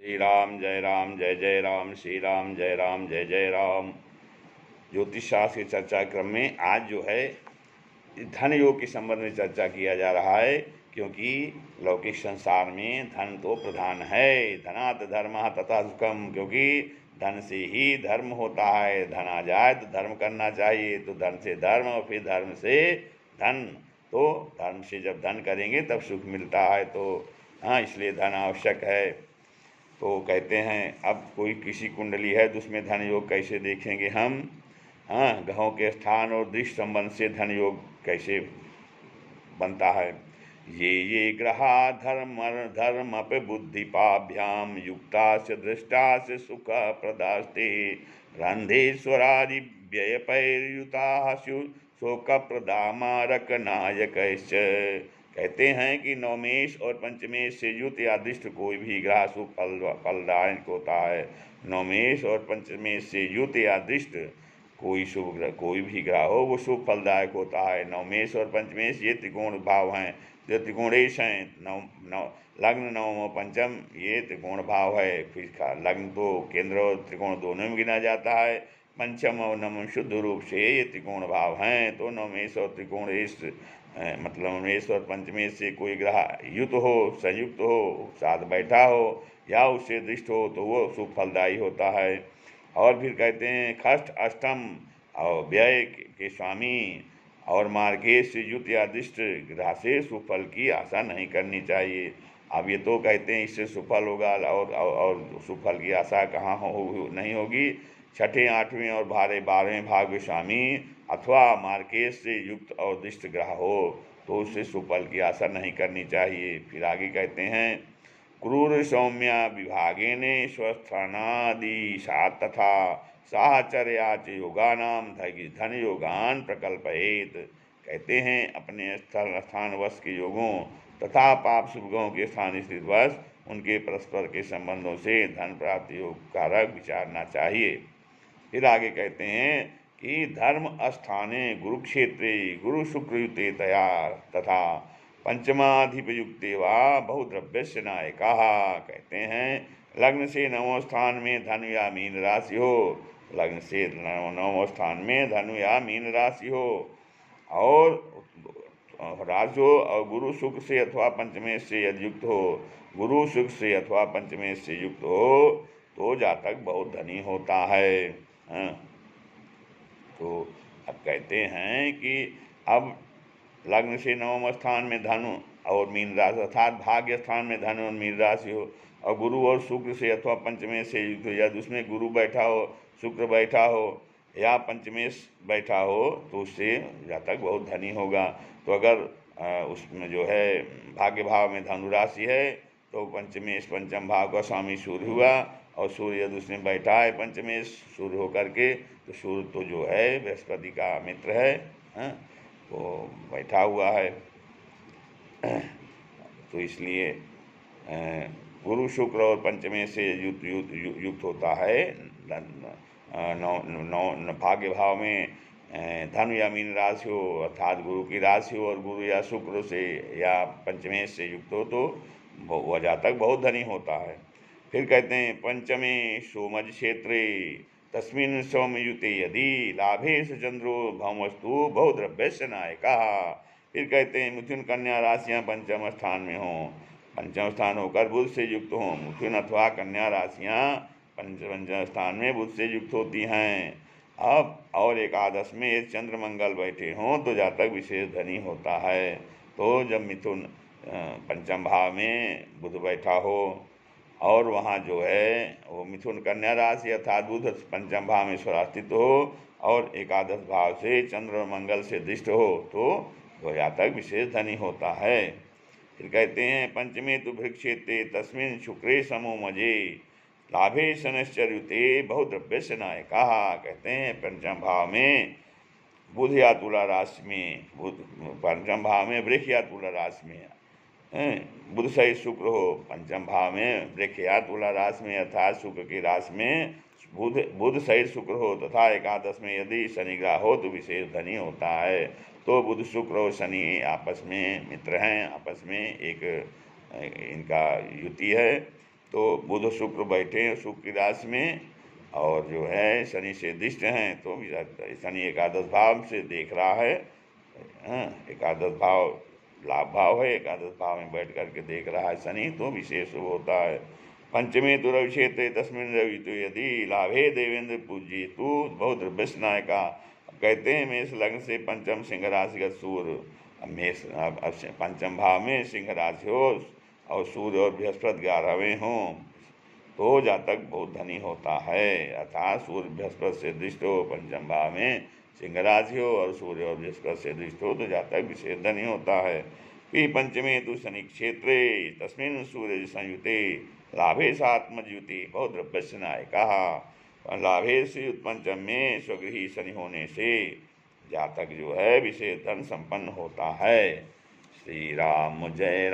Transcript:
राम जय जय राम, श्री राम जय राम जय जय राम। ज्योतिष शास्त्र की चर्चा क्रम में आज जो है धन योग के संबंध में चर्चा किया जा रहा है, क्योंकि लौकिक संसार में धन तो प्रधान है। धनात् धर्मः तथा सुखम, क्योंकि धन से ही धर्म होता है। धन आ जाए तो धर्म करना चाहिए, तो धन से धर्म और फिर धर्म से धन। तो धर्म से जब धन करेंगे तब सुख मिलता है। तो हाँ, इसलिए धन आवश्यक है। तो कहते हैं अब कोई किसी कुंडली है तो उसमें धन योग कैसे देखेंगे हम। हाँ, ग्रहों के स्थान और दृष्टि संबंध से धन योग कैसे बनता है। ये ग्रहा धर्मप बुद्धिपाभ्याम युक्ता से दृष्टा से सुख प्रदास्ते रंधेश्वरादि व्ययपैर्युता शोक प्रदा मारक नायक। कहते हैं कि नवमेश और पंचमेश से युक्त या दृष्ट कोई भी ग्रह शुभ फलदायक होता है। नवमेश और पंचमेश से युक्त या दृष्ट कोई शुभ ग्रह, कोई भी ग्रह हो, वो शुभ फलदायक होता है। नवमेश और पंचमेश ये त्रिकोण भाव हैं, जो त्रिकोणेश हैं। लग्न नवम और पंचम ये त्रिकोण भाव है। फिर लग्न तो केंद्र और त्रिकोण दोनों में गिना जाता है। पंचम और नवम शुद्ध रूप से ये त्रिकोण भाव हैं। तो नवमेश और त्रिकोणेश मतलब नवमेश और पंचमेश से कोई ग्रह युत हो, संयुक्त हो, साथ बैठा हो या उससे दृष्ट हो तो वो शुभ फलदायी होता है। और फिर कहते हैं खष्ट अष्टम और व्यय के स्वामी और मार्गेश से युत या दृष्ट ग्रह से सुफल की आशा नहीं करनी चाहिए। अब ये तो कहते हैं इससे सुफल होगा, और सुफल की आशा कहाँ नहीं होगी। छठे आठवें और 12वें भाग में स्वामी अथवा मार्केश से युक्त और दृष्ट ग्रह हो तो उससे सुफल की आशा नहीं करनी चाहिए। फिर आगे कहते हैं क्रूर सौम्या विभागेने स्वस्थानादि सात तथा साहचर्याच योगानाम धन योगान प्रकल्पयेत। कहते हैं अपने स्थान वश के योगों तथा पाप शुभों के स्थान स्थित वश उनके परस्पर के संबंधों से धन प्राप्ति योग कारक विचारना चाहिए। फिर आगे कहते हैं कि धर्म स्थाने गुरुक्षेत्रे गुरु शुक्रयुते तया तथा पंचमाधिपयुक्ते वा बहुद्रव्यस्य नायका। कहते हैं लग्न से नवम स्थान में धन या मीन राशि हो, लग्न से नवम स्थान में धन या मीन राशि हो और राशि हो और गुरु शुक्र से अथवा पंचमेश से यदि युक्त हो, गुरु शुक्र से अथवा पंचमेश से युक्त हो तो जातक बहुत धनी होता है। तो अब कहते हैं कि अब लग्न से नवम स्थान में धन और मीन राशि अर्थात भाग्य स्थान में धन और मीन राशि हो और गुरु और शुक्र से अथवा पंचमेश से युक्त हो, यदि उसमें गुरु बैठा हो, शुक्र बैठा हो या पंचमेश बैठा हो तो उससे जातक बहुत धनी होगा। तो अगर उसमें जो है भाग्य भाव में धनु राशि है तो पंचमेश पंचम भाव का स्वामी सूर्य हुआ और सूर्य यदि उसमें बैठा है पंचमेश सूर्य होकर के, तो सूर्य तो जो है बृहस्पति का मित्र है, वो बैठा हुआ है। तो इसलिए गुरु शुक्र और पंचमेश से युक्त होता है। भाग्य भाव में धन या मीन राशि हो अर्थात गुरु की राशि हो और गुरु या शुक्र से या पंचमेश से युक्त हो तो वह जातक बहुत धनी होता है। फिर कहते हैं पंचमे सोमज क्षेत्रे तस्मिन् सौम्ययुते यदि लाभेश चंद्रो भवस्तु बहुद्रव्यस्य नायका। फिर कहते हैं मिथुन कन्या राशियाँ पंचम स्थान में हों, पंचम स्थान होकर बुध से युक्त हों। मिथुन अथवा कन्या राशियाँ पंचम स्थान में बुध से युक्त होती हैं। अब और एकादश में एक चंद्र मंगल बैठे हों तो जातक विशेष धनी होता है। तो जब मिथुन पंचम भाव में बुध बैठा हो और वहाँ जो है वो मिथुन कन्या राशि अर्थात बुध पंचम भाव में स्वरास्थित हो और एकादश भाव से चंद्र और मंगल से दृष्ट हो तो वह जातक विशेष धनी होता है। फिर कहते हैं पंचमे तो भृक्षेत्रे तस्मिन् शुक्रे समो मजे लाभे शनश्चर्युते बहुद्रव्यस्य नायका। कहते हैं पंचम भाव में बुध या तुला राशि में, बुध पंचम भाव में वृक्ष या तुला राशि में बुध सहित शुक्र हो, पंचम भाव में वृक्ष या तुला राशि में अर्थात शुक्र की राशि में बुध सहित शुक्र हो तथा एकादश में यदि शनि ग्रह हो तो विशेष धनी होता है। तो बुध शुक्र और शनि आपस में मित्र हैं, आपस में एक इनका युति है। तो बुध शुक्र बैठे हैं शुक्र की राशि में, और जो है शनि से दिष्ट हैं, तो शनि एकादश भाव से देख रहा है। एकादश भाव लाभ भाव है, एकादश भाव में बैठ करके देख रहा है शनि, तो विशेष शुभ होता है। पंचमे तो रवि क्षेत्र तस्मिन रवि तो यदि लाभे देवेंद्र पूज्य तू बहुत द्रव्यस्य नायका। कहते हैं मेष लग्न से पंचम सिंह राशिगत सूर्य, मेष पंचम भाव में सिंह राशि हो और सूर्य और बृहस्पति 11वें हों तो जातक बहुत धनी होता है। अर्थात सूर्य बृहस्पति से दृष्ट हो पंचम भाव में सिंह राशि हो और सूर्य और बृहस्पति से दृष्ट हो तो जातक विशेष धनी होता है। फिर पंचमे तो शनि क्षेत्रे तस्मिन सूर्य संयुते लाभे सात्मज्युति बहुत द्रव्यस्य नायका। लाभे से पंचम में स्वगृही शनि होने से जातक जो है विशेष धन संपन्न होता है। श्री राम जय